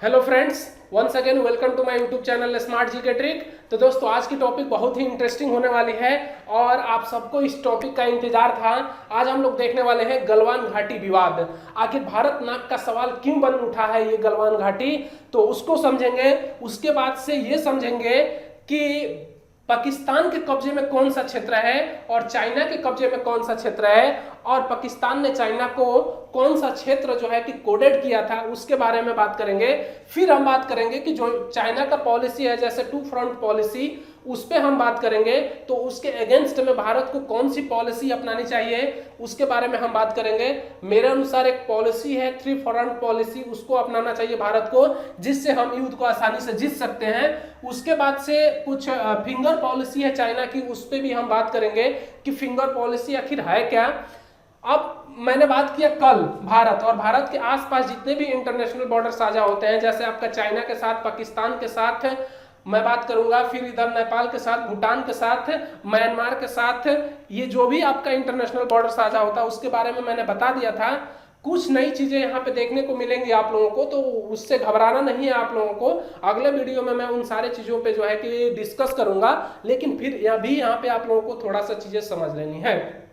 Hello friends, once again welcome to my YouTube channel smart G K trick. तो दोस्तों, आज की topic बहुत ही इंटरेस्टिंग होने वाली है और आप सबको इस टॉपिक का इंतजार था। आज हम लोग देखने वाले हैं गलवान घाटी विवाद। आखिर भारत नाक का सवाल क्यों बन उठा है ये गलवान घाटी, तो उसको समझेंगे। उसके बाद से ये समझेंगे कि पाकिस्तान के कब्जे में कौन सा क्षेत्र है और चाइना के कब्जे में कौन सा क्षेत्र है, और पाकिस्तान ने चाइना को कौन सा क्षेत्र जो है कि कोडेड किया था उसके बारे में बात करेंगे। फिर हम बात करेंगे कि जो चाइना का पॉलिसी है, जैसे टू फ्रंट पॉलिसी, उस पर हम बात करेंगे। तो उसके अगेंस्ट में भारत को कौन सी पॉलिसी अपनानी चाहिए उसके बारे में हम बात करेंगे। मेरे अनुसार एक पॉलिसी है थ्री फ्रंट पॉलिसी, उसको अपनाना चाहिए भारत को, जिससे हम युद्ध को आसानी से जीत सकते हैं। उसके बाद से कुछ फिंगर पॉलिसी है चाइना की, उस पर भी हम बात करेंगे कि फिंगर पॉलिसी आखिर है क्या। अब मैंने बात किया कल भारत और भारत के आसपास जितने भी इंटरनेशनल बॉर्डर साझा होते हैं, जैसे आपका चाइना के साथ, पाकिस्तान के साथ मैं बात करूंगा, फिर इधर नेपाल के साथ, भूटान के साथ, म्यांमार के साथ, ये जो भी आपका इंटरनेशनल बॉर्डर साझा होता है उसके बारे में मैंने बता दिया था। कुछ नई चीजें यहाँ पे देखने को मिलेंगी आप लोगों को, तो उससे घबराना नहीं है आप लोगों को। अगले वीडियो में मैं उन सारे चीजों पे जो है कि डिस्कस करूंगा, लेकिन फिर यहाँ पे आप लोगों को थोड़ा सा चीजें समझ लेनी है।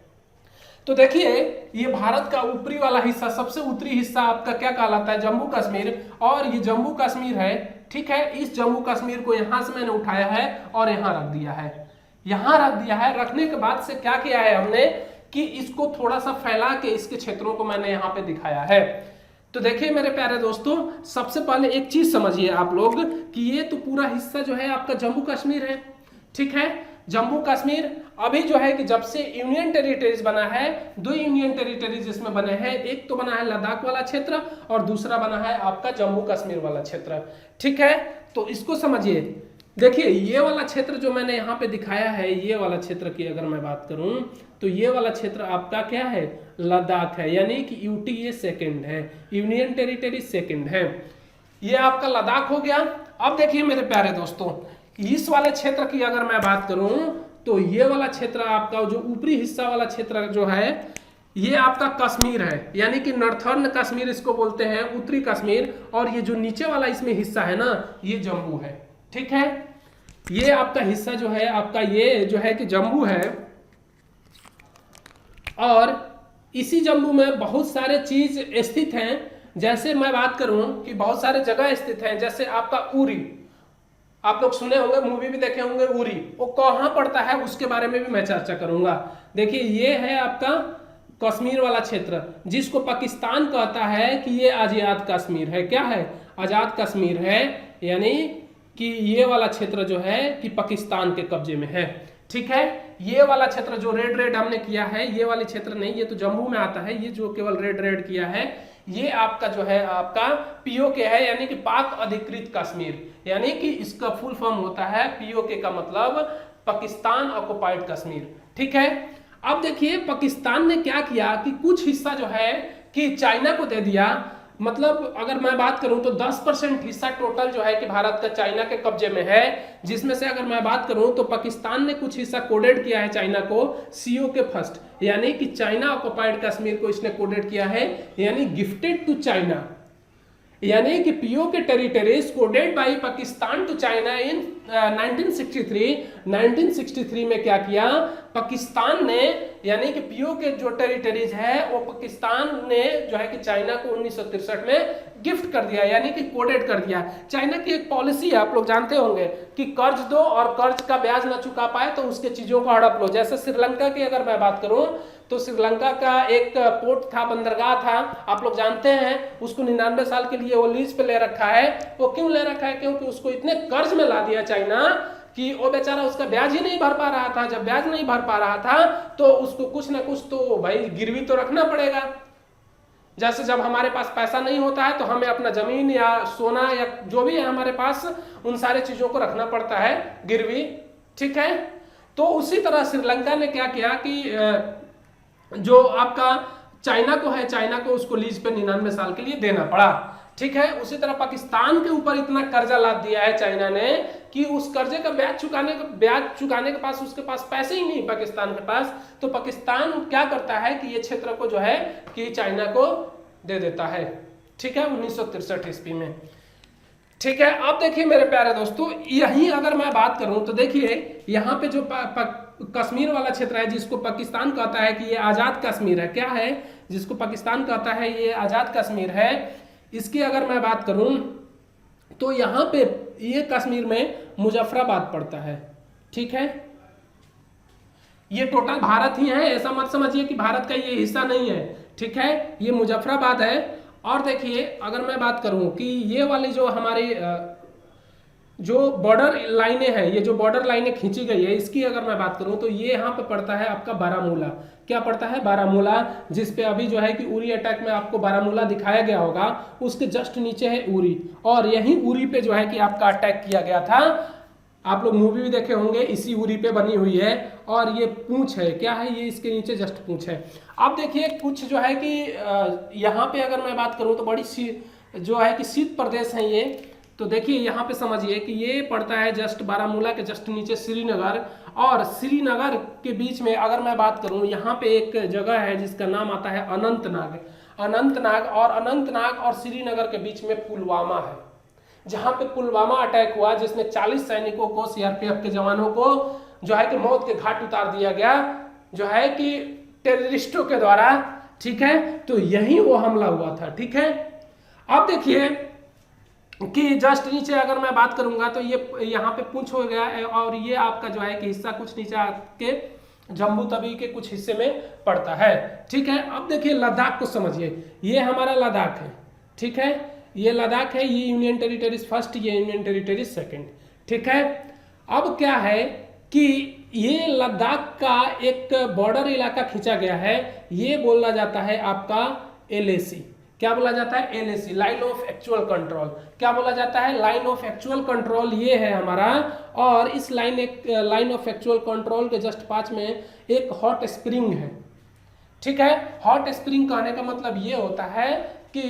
तो देखिए, ये भारत का ऊपरी वाला हिस्सा, सबसे उत्तरी हिस्सा आपका क्या कहलाता है, जम्मू कश्मीर। और ये जम्मू कश्मीर है, ठीक है। इस जम्मू कश्मीर को यहां से मैंने उठाया है और यहां रख दिया है, यहां रख दिया है। रखने के बाद से क्या किया है हमने कि इसको थोड़ा सा फैला के इसके क्षेत्रों को मैंने यहाँ पे दिखाया है। तो देखिए मेरे प्यारे दोस्तों, सबसे पहले एक चीज समझिए आप लोग कि ये तो पूरा हिस्सा जो है आपका जम्मू कश्मीर है, ठीक है। जम्मू कश्मीर अभी जो है कि जब से यूनियन टेरिटरीज बना है, दो यूनियन टेरिटरीज इसमें बने हैं। एक तो बना है लद्दाख वाला क्षेत्र और दूसरा बना है आपका जम्मू कश्मीर वाला क्षेत्र, ठीक है। तो इसको समझिए। देखिए, ये वाला क्षेत्र जो मैंने यहाँ पे दिखाया है, ये वाला क्षेत्र की अगर मैं बात करूं तो ये वाला क्षेत्र आपका क्या है, लद्दाख है, यानी कि यूटी ये सेकंड है, यूनियन टेरिटरी सेकंड है। ये आपका लद्दाख हो गया। अब देखिए मेरे प्यारे दोस्तों, इस वाले क्षेत्र की अगर मैं बात करूं तो ये वाला क्षेत्र आपका जो ऊपरी हिस्सा वाला क्षेत्र जो है, ये आपका कश्मीर है, यानी कि नॉर्थर्न कश्मीर इसको बोलते हैं, उत्तरी कश्मीर। और ये जो नीचे वाला इसमें हिस्सा है ना, ये जम्मू है, ठीक है। ये आपका हिस्सा जो है आपका, ये जो है कि जम्मू है। और इसी जम्मू में बहुत सारे चीज स्थित हैं। जैसे मैं बात करूं कि बहुत सारे जगह स्थित हैं, जैसे आपका उरी, आप लोग सुने होंगे, मूवी भी देखे होंगे उरी, वो कहाँ पड़ता है उसके बारे में भी मैं चर्चा करूंगा। देखिए, ये है आपका कश्मीर वाला क्षेत्र, जिसको पाकिस्तान कहता है कि ये आजाद कश्मीर है। क्या है, आजाद कश्मीर है, यानी कि ये वाला क्षेत्र जो है कि पाकिस्तान के कब्जे में है, ठीक है। ये वाला क्षेत्र जो रेड रेड हमने किया है, ये वाले क्षेत्र नहीं, ये तो जम्मू में आता है। ये जो केवल रेड रेड किया है, ये आपका जो है आपका पीओके है, यानी कि पाक अधिकृत कश्मीर, यानी कि इसका फुल फॉर्म होता है पीओके का मतलब पाकिस्तान ऑक्युपाइड कश्मीर, ठीक है। अब देखिए, पाकिस्तान ने क्या किया कि कुछ हिस्सा जो है कि चाइना को दे दिया। मतलब अगर मैं बात करूं तो 10% हिस्सा टोटल जो है कि भारत का चाइना के कब्जे में है, जिसमें से अगर मैं बात करूं तो पाकिस्तान ने कुछ हिस्सा कोडेड किया है चाइना को सीओ के फर्स्ट, यानी कि चाइना ऑक्युपाइड कश्मीर को इसने कोडेड किया है, यानी गिफ्टेड टू चाइना, यानी कि PO K territories ceded by Pakistan to China in 1963 में क्या किया पाकिस्तान ने, यानी कि पीओ के जो टेरिटरीज है वो पाकिस्तान ने जो है कि चाइना को 1963 में गिफ्ट कर दिया, यानी कि कोडेड कर दिया। चाइना की एक पॉलिसी है, आप लोग जानते होंगे कि कर्ज दो और कर्ज का ब्याज ना चुका पाए तो उसके चीजों को हड़प लो। जैसे श्रीलंका की अगर मैं बात करूं तो श्रीलंका का एक पोर्ट था, बंदरगाह था, आप लोग जानते हैं, उसको 99 साल के लिए वो लीज पे ले रखा है। वो क्यों ले रखा है, क्योंकि उसको इतने कर्ज में ला दिया चाइना कि वो बेचारा उसका ब्याज ही नहीं भर पा रहा था। जब ब्याज नहीं भर पा रहा था तो उसको कुछ ना कुछ तो भाई गिरवी तो रखना पड़ेगा। जैसे जब हमारे पास पैसा नहीं होता है तो हमें अपना जमीन या सोना या जो भी है हमारे पास, उन सारे चीजों को रखना पड़ता है गिरवी, ठीक है। तो उसी तरह श्रीलंका ने क्या किया कि जो आपका चाइना को है, चाइना को उसको लीज पे 99 साल के लिए देना पड़ा, ठीक है। उसी तरह पाकिस्तान के ऊपर इतना कर्जा लाद दिया है चाइना ने कि उस कर्जे का ब्याज चुकाने के पास उसके पास पैसे ही नहीं पाकिस्तान के पास। तो पाकिस्तान क्या करता है कि ये क्षेत्र को जो है कि चाइना को दे देता है, ठीक है, 1963 ईस्वी में। ठीक है, अब देखिए मेरे प्यारे दोस्तों, यही अगर मैं बात करूं तो देखिए यहाँ पे जो कश्मीर वाला क्षेत्र है जिसको पाकिस्तान कहता है कि ये आज़ाद कश्मीर है, क्या है जिसको पाकिस्तान कहता है ये आज़ाद कश्मीर है, इसकी अगर मैं बात करूं तो यहाँ पे ये कश्मीर में मुजफ्फराबाद पड़ता है। ठीक है, ये टोटल भारत ही है, ऐसा मत समझिए कि भारत का ये हिस्सा नहीं है। ठीक है, ये मुजफ्फराबाद है। और देखिए अगर मैं बात करूं कि ये वाली जो हमारी जो बॉर्डर लाइनें हैं, ये जो बॉर्डर लाइनें खींची गई है, इसकी अगर मैं बात करूं तो ये यहाँ पे पड़ता है आपका बारामूला। क्या पड़ता है? बारामूला, जिस पे अभी जो है कि उरी अटैक में आपको बारामूला दिखाया गया होगा, उसके जस्ट नीचे है उरी, और यही उरी पे जो है कि आपका अटैक किया गया था। आप लोग मूवी भी देखे होंगे, इसी उरी पे बनी हुई है। और ये पूंछ है, क्या है ये, इसके नीचे जस्ट पूंछ है। अब देखिए कुछ जो है कि यहाँ पे अगर मैं बात करूँ तो बड़ी सी जो है कि शीत प्रदेश है ये। तो देखिए यहाँ पे समझिए कि ये पड़ता है जस्ट बारामूला के जस्ट नीचे श्रीनगर, और श्रीनगर के बीच में अगर मैं बात करूँ यहाँ पे एक जगह है जिसका नाम आता है अनंतनाग। अनंतनाग और श्रीनगर के बीच में पुलवामा है, जहाँ पे पुलवामा अटैक हुआ जिसमें 40 सैनिकों को, सीआरपीएफ के जवानों को जो है कि मौत के घाट उतार दिया गया, जो है कि टेररिस्टों के द्वारा। ठीक है, तो यही वो हमला हुआ था। ठीक है, अब देखिए कि जस्ट नीचे अगर मैं बात करूंगा तो ये यहाँ पे पूंछ हो गया है, और ये आपका जो है कि हिस्सा कुछ नीचे आके जम्मू तवी के कुछ हिस्से में पड़ता है। ठीक है, अब देखिए लद्दाख को समझिए, ये हमारा लद्दाख है। ठीक है, ये लद्दाख है, ये यूनियन टेरिटरीज फर्स्ट, ये यूनियन टेरिटरीज सेकंड। ठीक है, अब क्या है कि ये लद्दाख का एक बॉर्डर इलाका खींचा गया है, ये बोला जाता है आपका LAC। क्या बोला जाता है? LAC, line of actual control. क्या बोला जाता है? लाइन ऑफ एक्चुअल कंट्रोल ये है हमारा। और इस लाइन ऑफ एक्चुअल कंट्रोल के जस्ट पास में एक हॉट स्प्रिंग है। ठीक है, हॉट स्प्रिंग कहने का मतलब ये होता है कि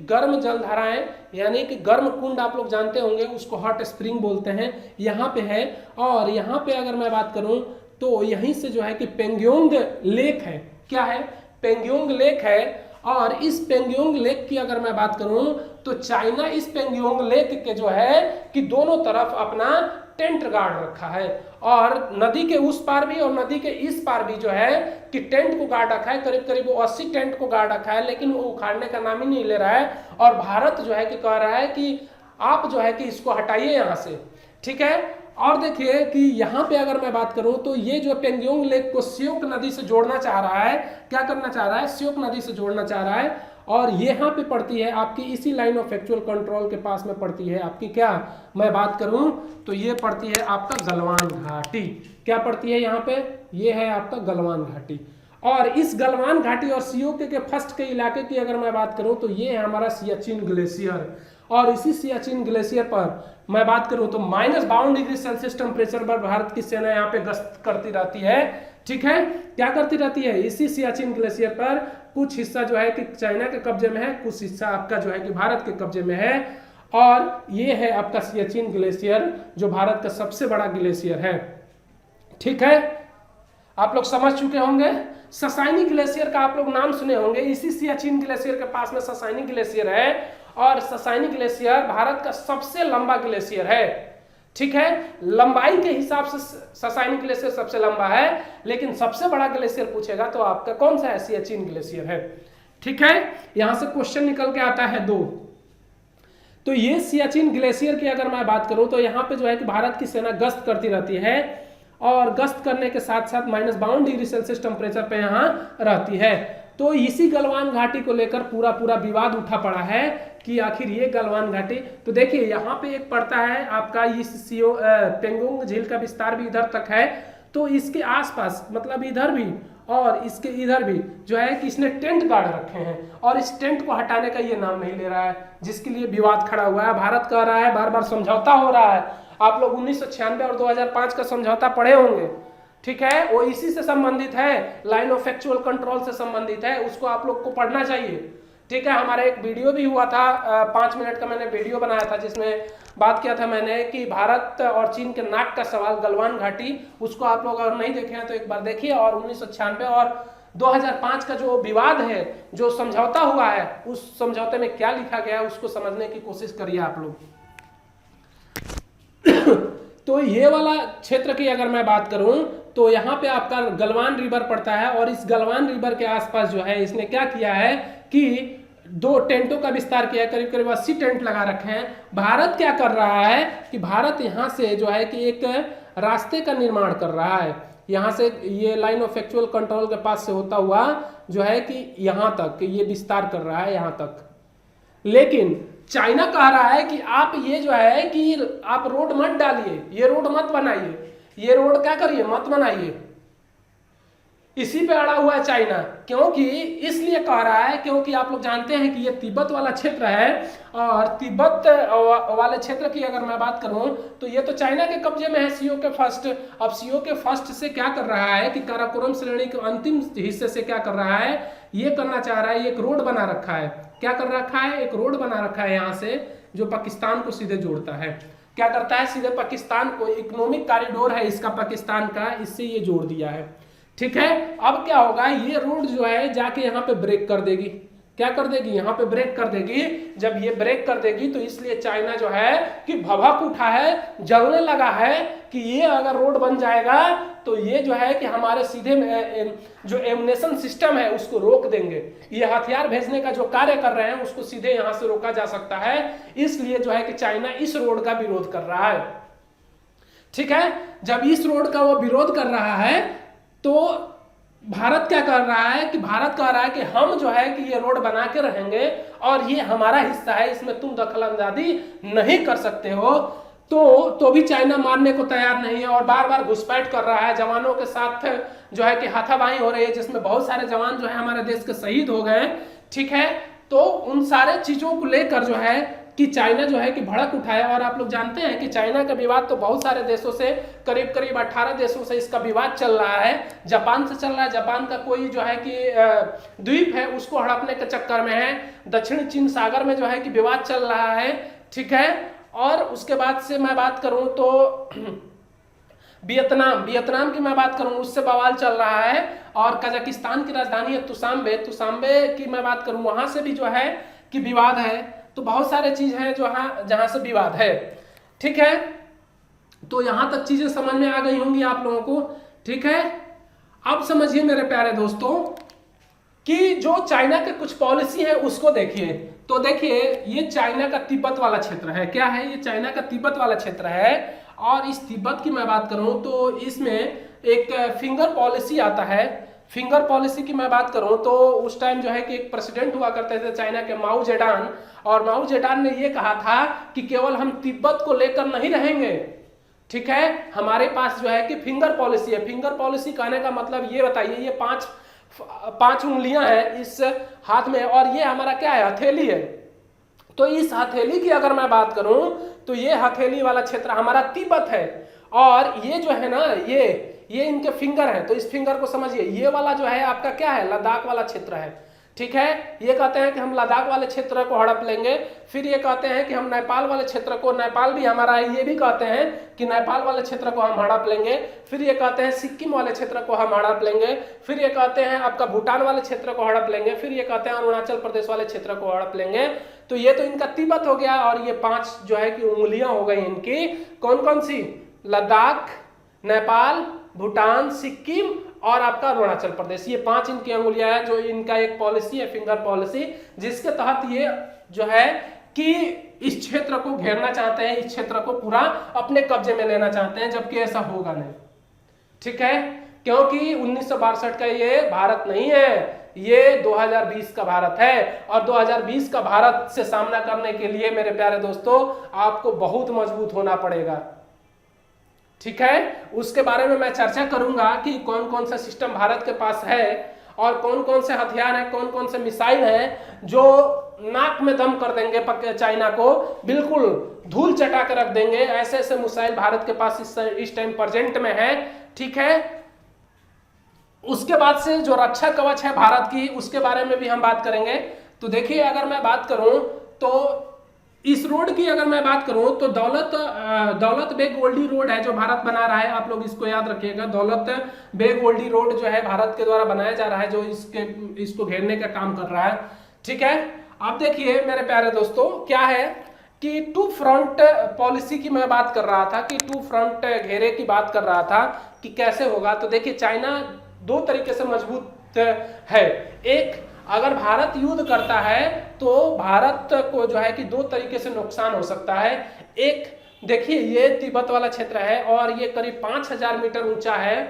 गर्म जलधाराएं, यानी कि गर्म कुंड आप लोग जानते होंगे, उसको हॉट स्प्रिंग बोलते हैं, यहाँ पे है। और यहाँ पे अगर मैं बात करूँ तो यहीं से जो है कि पेंगोंग लेक है। क्या है? पेंगोंग लेक है। और इस पेंगोंग लेक की अगर मैं बात करूं तो चाइना इस पेंगोंग लेक के जो है कि दोनों तरफ अपना टेंट गाड़ रखा है, और नदी के उस पार भी और नदी के इस पार भी जो है कि टेंट को गाड़ रखा है। करीब करीब वो 80 टेंट को गाड़ रखा है, लेकिन वो उखाड़ने का नाम ही नहीं ले रहा है। और भारत जो है कि कह रहा है कि आप जो है कि इसको हटाइए यहाँ से। ठीक है, और देखिए कि यहाँ पे अगर मैं बात करूँ तो ये जो पेंगोंग लेक को श्योक नदी से जोड़ना चाह रहा है। क्या करना चाह रहा है? श्योक नदी से जोड़ना चाह रहा है। और यहाँ पे पड़ती है आपकी इसी लाइन ऑफ एक्चुअल कंट्रोल के पास में पड़ती है आपकी, क्या मैं बात करूँ तो ये पड़ती है आपका गलवान घाटी। क्या पड़ती है यहाँ पे? ये है आपका गलवान घाटी। और इस गलवान घाटी और श्योक के फर्स्ट के इलाके की अगर मैं बात करूँ तो ये है हमारा सियाचिन ग्लेशियर। और इसी सियाचिन ग्लेशियर पर मैं बात करूं तो -52 डिग्री सेल्सियस टेम्परेचर पर भारत की सेना यहाँ पे गश्त करती रहती है। ठीक है, क्या करती रहती है? इसी सियाचिन ग्लेशियर पर कुछ हिस्सा जो है कि चाइना के कब्जे में है, कुछ हिस्सा आपका जो है कि भारत के कब्जे में है। और ये है आपका सियाचिन ग्लेशियर जो भारत का सबसे बड़ा ग्लेशियर है। ठीक है, आप लोग समझ चुके होंगे। ससाइनी ग्लेशियर का आप लोग नाम सुने होंगे, इसी सियाचिन ग्लेशियर के पास में ससाइनी ग्लेशियर है। और ससाइनी ग्लेशियर भारत का सबसे लंबा ग्लेशियर है। ठीक है, लंबाई के हिसाब से ससाइनी ग्लेशियर सबसे लंबा है, लेकिन सबसे बड़ा ग्लेशियर पूछेगा तो आपका कौन सा है? सियाचिन ग्लेशियर है। ठीक है, यहां से क्वेश्चन निकल के आता है 2। तो ये सियाचिन ग्लेशियर की अगर मैं बात करूं तो यहाँ पे जो है कि भारत की सेना गश्त करती रहती है, और गश्त करने के साथ साथ -52 डिग्री सेल्सियस टेम्परेचर पे यहाँ रहती है। तो इसी गलवान घाटी को लेकर पूरा विवाद उठा पड़ा है कि आखिर ये गलवान घाटी, तो देखिए यहाँ पे एक पड़ता है आपका इस पेंगोंग झील का विस्तार भी इधर तक है। तो इसके आसपास मतलब इधर भी और इसके इधर भी जो है कि इसने टेंट गाड़ रखे हैं, और इस टेंट को हटाने का ये नाम नहीं ले रहा है, जिसके लिए विवाद खड़ा हुआ है। भारत कह रहा है, बार बार समझौता हो रहा है। आप लोग 1996 और 2005 का समझौता पढ़े होंगे। ठीक है, वो इसी से संबंधित है, लाइन ऑफ एक्चुअल कंट्रोल से संबंधित है, उसको आप लोग को पढ़ना चाहिए। ठीक है, हमारा एक वीडियो भी हुआ था, 5 मिनट का मैंने वीडियो बनाया था जिसमें बात किया था मैंने कि भारत और चीन के नाक का सवाल गलवान घाटी, उसको आप लोग अगर नहीं देखे हैं तो एक बार देखिए। और 1996 और 2005 का जो विवाद है, जो समझौता हुआ है, उस समझौते में क्या लिखा गया है उसको समझने की कोशिश करिए आप लोग। तो ये वाला क्षेत्र की अगर मैं बात करूं तो यहाँ पे आपका गलवान रिवर पड़ता है, और इस गलवान रिवर के आसपास जो है इसने क्या किया है कि 2 टेंटों का विस्तार किया है, करीब करीब 80 टेंट लगा रखे हैं। भारत क्या कर रहा है कि भारत यहाँ से जो है कि एक रास्ते का निर्माण कर रहा है, यहाँ से ये लाइन ऑफ एक्चुअल कंट्रोल के पास से होता हुआ जो है कि यहाँ तक ये विस्तार कर रहा है यहाँ तक। लेकिन चाइना कह रहा है कि आप ये जो है कि आप रोड मत डालिए, ये रोड मत बनाइए, ये रोड क्या करिए मत बनाइए। इसी पे अड़ा हुआ है चाइना, क्योंकि इसलिए कह रहा है क्योंकि आप लोग जानते हैं कि ये तिब्बत वाला क्षेत्र है, और तिब्बत वाले क्षेत्र की अगर मैं बात करूं तो ये तो चाइना के कब्जे में है, सीओ के फर्स्ट। अब सीओ के फर्स्ट से क्या कर रहा है कि काराकोरम श्रेणी के अंतिम हिस्से से क्या कर रहा है, ये करना चाह रहा है, एक रोड बना रखा है। क्या कर रखा है, एक रोड बना रखा है यहाँ से जो पाकिस्तान को सीधे जोड़ता है। क्या करता है, सीधे पाकिस्तान को, इकोनॉमिक कॉरिडोर है इसका पाकिस्तान का, इससे ये जोड़ दिया है। ठीक है, अब क्या होगा, ये रोड जो है जाके यहाँ पे ब्रेक कर देगी। क्या कर देगी, यहाँ पे ब्रेक कर देगी। जब ये ब्रेक कर देगी तो इसलिए चाइना जो है कि भभक उठा है, जलने लगा है कि ये अगर रोड बन जाएगा तो ये जो है कि हमारे सीधे जो एमुनेशन सिस्टम है उसको रोक देंगे। ये हथियार भेजने का जो कार्य कर रहे हैं उसको सीधे यहाँ से रोका जा सकता है। इसलिए जो है कि चाइना इस रोड का विरोध कर रहा है। ठीक है, जब इस रोड का वो विरोध कर रहा है तो भारत क्या कर रहा है कि भारत कह रहा है कि हम जो है कि ये रोड बना के रहेंगे और ये हमारा हिस्सा है, इसमें तुम दखलंदाजी नहीं कर सकते हो। तो भी चाइना मानने को तैयार नहीं है और बार बार घुसपैठ कर रहा है। जवानों के साथ जो है कि हाथापाई हो रही है, जिसमें बहुत सारे जवान जो है हमारे देश के शहीद हो गए। ठीक है, तो उन सारे चीजों को लेकर जो है कि चाइना जो है कि भड़क उठाया। और आप लोग जानते हैं कि चाइना का विवाद तो बहुत सारे देशों से, करीब करीब 18 देशों से इसका विवाद चल रहा है। जापान से चल रहा है, जापान का कोई जो है कि द्वीप है उसको हड़पने के चक्कर में है। दक्षिण चीन सागर में जो है कि विवाद चल रहा है। ठीक है, और उसके बाद से मैं बात करूं तो वियतनाम की मैं बात करूं उससे बवाल चल रहा है। और कजाकिस्तान की राजधानी है तुसांबे की मैं बात करूं वहां से भी जो है कि विवाद है। तो बहुत सारे चीज हैं जो जहां से विवाद है। ठीक है, तो यहां तक चीजें समझ में आ गई होंगी आप लोगों को। ठीक है, अब समझिए मेरे प्यारे दोस्तों कि जो चाइना के कुछ पॉलिसी है उसको देखिए। तो देखिए, ये चाइना का तिब्बत वाला क्षेत्र है। क्या है, ये चाइना का तिब्बत वाला क्षेत्र है। और इस तिब्बत की मैं बात करूं तो इसमें एक फिंगर पॉलिसी आता है। फिंगर पॉलिसी की मैं बात करूं तो उस टाइम जो है कि एक प्रेसिडेंट हुआ करते थे चाइना के, माओ जेडान। और माओ जेडान ने ये कहा था कि केवल हम तिब्बत को लेकर नहीं रहेंगे। ठीक है, हमारे पास जो है कि फिंगर पॉलिसी है। फिंगर पॉलिसी कहने का मतलब ये बताइए, ये पांच उंगलियां हैं इस हाथ में और ये हमारा क्या है, हथेली है। तो इस हथेली की अगर मैं बात करूं तो ये हथेली वाला क्षेत्र हमारा तिब्बत है। और ये जो है ना, ये इनके फिंगर है। तो इस फिंगर को समझिए, ये वाला जो है आपका क्या है, लद्दाख वाला क्षेत्र है। ठीक है, ये कहते हैं कि हम लद्दाख वाले क्षेत्र को हड़प लेंगे। फिर ये कहते हैं कि हम नेपाल वाले क्षेत्र को, नेपाल भी हमारा है, ये भी कहते हैं कि नेपाल वाले क्षेत्र को हम हड़प लेंगे। फिर ये कहते हैं सिक्किम वाले क्षेत्र को हम हड़प लेंगे। फिर ये कहते हैं आपका भूटान वाले क्षेत्र को हड़प लेंगे। फिर ये कहते हैं अरुणाचल प्रदेश वाले क्षेत्र को हड़प लेंगे। तो ये तो इनका तिब्बत हो गया। और ये 5 जो है कि उंगलियां हो गई इनकी, कौन कौन सी, लद्दाख, नेपाल, भूटान, सिक्किम और आपका अरुणाचल प्रदेश। ये 5 इनकी अंगुलियां हैं। जो इनका एक पॉलिसी है, फिंगर पॉलिसी, जिसके तहत ये जो है कि इस क्षेत्र को घेरना चाहते हैं, इस क्षेत्र को पूरा अपने कब्जे में लेना चाहते हैं, जबकि ऐसा होगा नहीं। ठीक है, क्योंकि 1962 का ये भारत नहीं है, ये 2020 का भारत है। और 2020 का भारत से सामना करने के लिए मेरे प्यारे दोस्तों आपको बहुत मजबूत होना पड़ेगा। ठीक है, उसके बारे में मैं चर्चा करूंगा कि कौन कौन सा सिस्टम भारत के पास है और कौन कौन से हथियार हैं, कौन कौन से मिसाइल हैं जो नाक में दम कर देंगे चाइना को, बिल्कुल धूल चटा कर रख देंगे। ऐसे ऐसे मिसाइल भारत के पास इस टाइम प्रेजेंट में है। ठीक है, उसके बाद से जो रक्षा कवच है भारत की, उसके बारे में भी हम बात करेंगे। तो देखिए, अगर मैं बात करूं तो इस रोड की अगर मैं बात करूं तो दौलत बेग ओल्डी रोड है जो भारत बना रहा है। आप लोग इसको याद रखिएगा, दौलत बेग ओल्डी रोड जो है भारत के द्वारा बनाया जा रहा है, जो इसको घेरने का काम कर रहा है। ठीक है, अब देखिए मेरे प्यारे दोस्तों क्या है कि टू फ्रंट पॉलिसी की मैं बात कर रहा था, कि टू फ्रंट घेरे की बात कर रहा था कि कैसे होगा। तो देखिए चाइना दो तरीके से मजबूत है। एक, अगर भारत युद्ध करता है तो भारत को जो है कि दो तरीके से नुकसान हो सकता है। एक, देखिए ये तिब्बत वाला क्षेत्र है और ये करीब 5000 मीटर ऊंचा है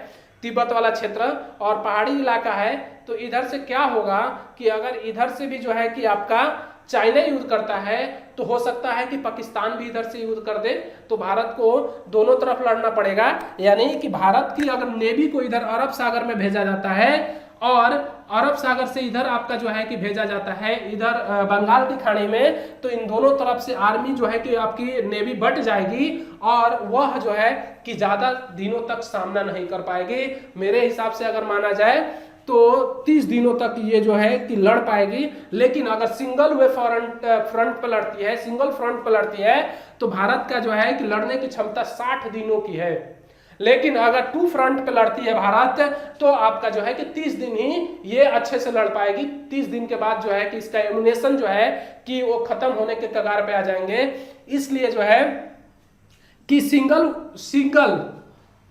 तिब्बत वाला क्षेत्र और पहाड़ी इलाका है। तो इधर से क्या होगा कि अगर इधर से भी जो है कि आपका चाइना युद्ध करता है तो हो सकता है कि पाकिस्तान भी इधर से युद्ध कर दे, तो भारत को दोनों तरफ लड़ना पड़ेगा। यानी कि भारत की अगर नेवी को इधर अरब सागर में भेजा जाता है और अरब सागर से इधर आपका जो है कि भेजा जाता है इधर बंगाल की खाड़ी में, तो इन दोनों तरफ से आर्मी जो है कि आपकी नेवी बट जाएगी और वह जो है कि ज्यादा दिनों तक सामना नहीं कर पाएगी। मेरे हिसाब से अगर माना जाए तो 30 दिनों तक ये जो है कि लड़ पाएगी। लेकिन अगर सिंगल वे फ्रंट पर लड़ती है, सिंगल फ्रंट पर लड़ती है, तो भारत का जो है कि लड़ने की क्षमता 60 दिनों की है। लेकिन अगर टू फ्रंट पे लड़ती है भारत तो आपका जो है कि 30 दिन ही ये अच्छे से लड़ पाएगी। 30 दिन के बाद जो है कि इसका एमुनेशन जो है कि वो खत्म होने के कगार पे आ जाएंगे। इसलिए जो है कि सिंगल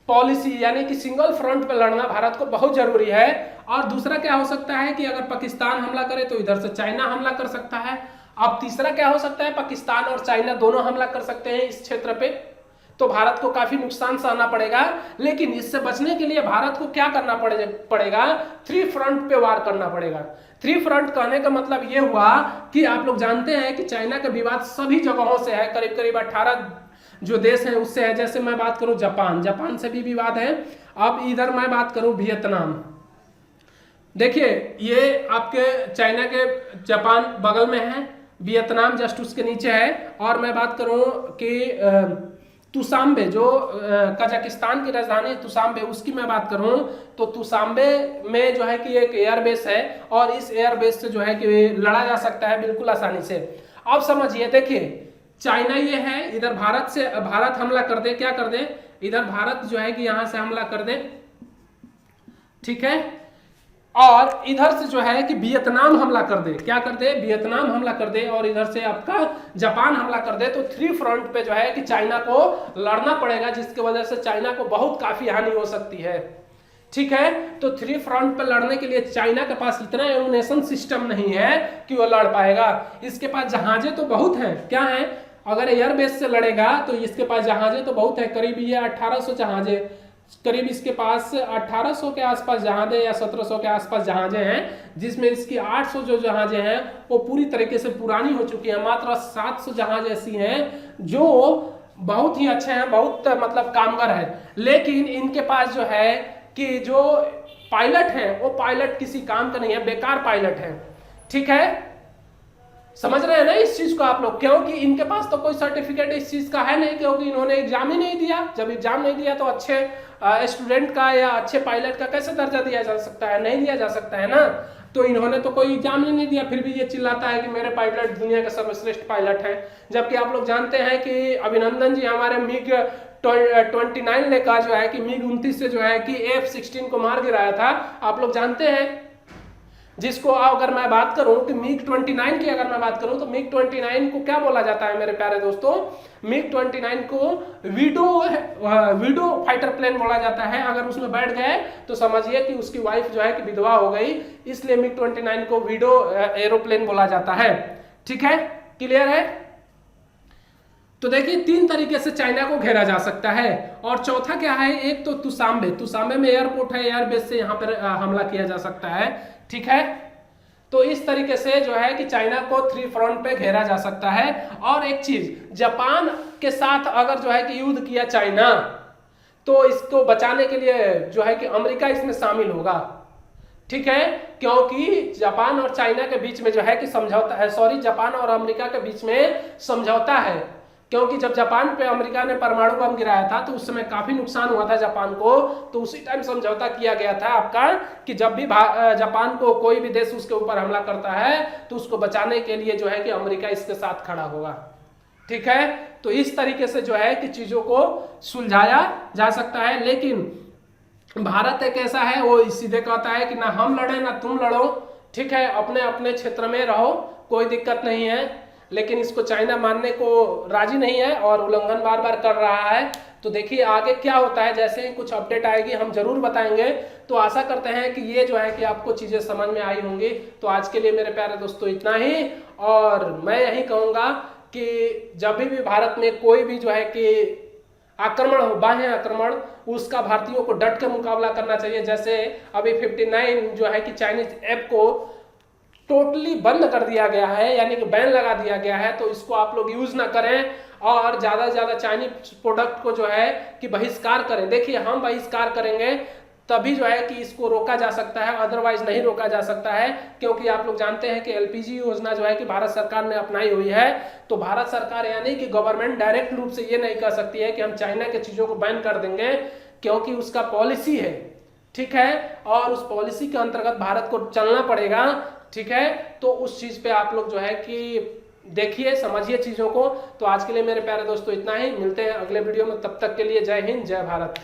पॉलिसी यानी कि सिंगल फ्रंट पे लड़ना भारत को बहुत जरूरी है। और दूसरा क्या हो सकता है कि अगर पाकिस्तान हमला करे तो इधर से चाइना हमला कर सकता है। अब तीसरा क्या हो सकता है, पाकिस्तान और चाइना दोनों हमला कर सकते हैं इस क्षेत्र पे, तो भारत को काफी नुकसान सहना पड़ेगा। लेकिन इससे बचने के लिए भारत को क्या करना पड़ेगा, थ्री फ्रंट पे वार करना पड़ेगा। थ्री फ्रंट कहने का मतलब ये हुआ कि आप लोग जानते हैं कि चाइना का विवाद सभी जगहों से है, करीब करीब 18 जो देश है उससे है। जैसे मैं बात करूं जापान से भी विवाद है। अब इधर मैं बात करूं वियतनाम, देखिए ये आपके चाइना के जापान बगल में है, वियतनाम जस्ट उसके नीचे है। और मैं बात करूं कि तुसाम्बे जो कजाकिस्तान की राजधानी तुसाम्बे, उसकी मैं बात करूं तो तुसाम्बे में जो है कि एक एयरबेस है और इस एयरबेस से जो है कि लड़ा जा सकता है बिल्कुल आसानी से। अब समझिए, देखिए चाइना ये है, इधर भारत हमला कर दे, क्या कर दे, इधर भारत जो है कि यहां से हमला कर दे, ठीक है, और इधर से जो है कि वियतनाम हमला कर दे, क्या कर दे, वियतनाम हमला कर दे, और इधर से आपका जापान हमला कर दे, तो थ्री फ्रंट पे जो है कि चाइना को लड़ना पड़ेगा, जिसकी वजह से चाइना को बहुत काफी हानि हो सकती है। ठीक है, तो थ्री फ्रंट पे लड़ने के लिए चाइना के पास इतना एमुनेशन सिस्टम नहीं है कि वो लड़ पाएगा। इसके पास जहाजें तो बहुत हैं, क्या है, अगर एयरबेस से लड़ेगा तो इसके पास जहाजें तो बहुत है, करीब ये 1800 जहाजें, करीब इसके पास 1800 के आसपास जहाजें या 1700 के आसपास जहाजें हैं, जिसमें इसकी 800 जो जहाजें हैं वो पूरी तरीके से पुरानी हो चुकी हैं। मात्र 700 जहाज ऐसी हैं जो बहुत ही अच्छे हैं, बहुत मतलब कामगर है। लेकिन इनके पास जो है कि जो पायलट हैं वो पायलट किसी काम का नहीं है, बेकार पायलट है। ठीक है, समझ रहे हैं ना इस चीज को आप लोग, क्योंकि इनके पास तो कोई सर्टिफिकेट इस चीज का है नहीं, क्योंकि इन्होंने एग्जाम ही नहीं दिया। जब एग्जाम नहीं दिया तो अच्छे स्टूडेंट का या अच्छे पायलट का कैसे दर्जा दिया जा सकता है, नहीं दिया जा सकता है ना। तो इन्होंने तो कोई एग्जाम ही नहीं दिया, फिर भी ये चिल्लाता है कि मेरे पायलट दुनिया के सर्वश्रेष्ठ पायलट हैं। जबकि आप लोग जानते हैं कि अभिनंदन जी हमारे मिग 29 ने कहा जो है कि मिग 29 से जो है कि F-16 को मार गिराया था, आप लोग जानते हैं। जिसको अगर मैं बात करूं कि मिग 29 की अगर मैं बात करूं तो मिग 29 को क्या बोला जाता है मेरे प्यारे दोस्तों, मिग 29 को विडो फाइटर प्लेन बोला जाता है। अगर उसमें बैठ गए तो समझिए कि उसकी वाइफ जो है कि विधवा हो गई, इसलिए मिग 29 को विडो एरोप्लेन बोला जाता है। ठीक है, क्लियर है। तो देखिए 3 तरीके से चाइना को घेरा जा सकता है। और चौथा क्या है, एक तो तुसाम्बे में एयरपोर्ट है, एयरबेस से यहाँ पर हमला किया जा सकता है। ठीक है, तो इस तरीके से जो है कि चाइना को थ्री फ्रंट पे घेरा जा सकता है। और एक चीज, जापान के साथ अगर जो है कि युद्ध किया चाइना तो इसको बचाने के लिए जो है कि अमेरिका इसमें शामिल होगा। ठीक है, क्योंकि जापान और चाइना के बीच में जो है कि समझौता है, सॉरी जापान और अमेरिका के बीच में समझौता है। क्योंकि जब जापान पे अमेरिका ने परमाणु बम गिराया था तो उस समय काफी नुकसान हुआ था जापान को, तो उसी टाइम समझौता किया गया था आपका कि जब भी जापान को कोई भी देश उसके ऊपर हमला करता है तो उसको बचाने के लिए जो है कि अमेरिका इसके साथ खड़ा होगा। ठीक है, तो इस तरीके से जो है कि चीजों को सुलझाया जा सकता है। लेकिन भारत एक ऐसा है, वो सीधे कहता है कि ना हम लड़े ना तुम लड़ो। ठीक है, अपने अपने क्षेत्र में रहो, कोई दिक्कत नहीं है। लेकिन इसको चाइना मानने को राजी नहीं है और उल्लंघन बार बार कर रहा है। तो देखिए आगे क्या होता है, जैसे ही कुछ अपडेट आएगी हम जरूर बताएंगे। तो आशा करते हैं कि ये जो है कि आपको चीज़ें समझ में आई होंगी। तो आज के लिए मेरे प्यारे दोस्तों इतना ही, और मैं यही कहूँगा कि जब भी भारत में कोई भी जो है कि आक्रमण हो, बाह्य आक्रमण, उसका भारतीयों को डट के मुकाबला करना चाहिए। जैसे अभी 59 जो है कि चाइनीज ऐप को टोटली बंद कर दिया गया है, यानी कि बैन लगा दिया गया है। तो इसको आप लोग यूज ना करें और ज्यादा से ज्यादा चाइनीज प्रोडक्ट को जो है कि बहिष्कार करें। देखिए हम बहिष्कार करेंगे तभी जो है कि इसको रोका जा सकता है, अदरवाइज नहीं रोका जा सकता है। क्योंकि आप लोग जानते हैं कि एलपीजी योजना जो है कि भारत सरकार ने अपनाई हुई है। तो भारत सरकार यानी कि गवर्नमेंट डायरेक्ट रूप से ये नहीं कर सकती है कि हम चाइना के चीजों को बैन कर देंगे, क्योंकि उसका पॉलिसी है, ठीक है, और उस पॉलिसी के अंतर्गत भारत को चलना पड़ेगा, ठीक है। तो उस चीज पे आप लोग जो है कि देखिए, समझिए चीजों को। तो आज के लिए मेरे प्यारे दोस्तों इतना ही, मिलते हैं अगले वीडियो में, तब तक के लिए जय हिंद, जय भारत।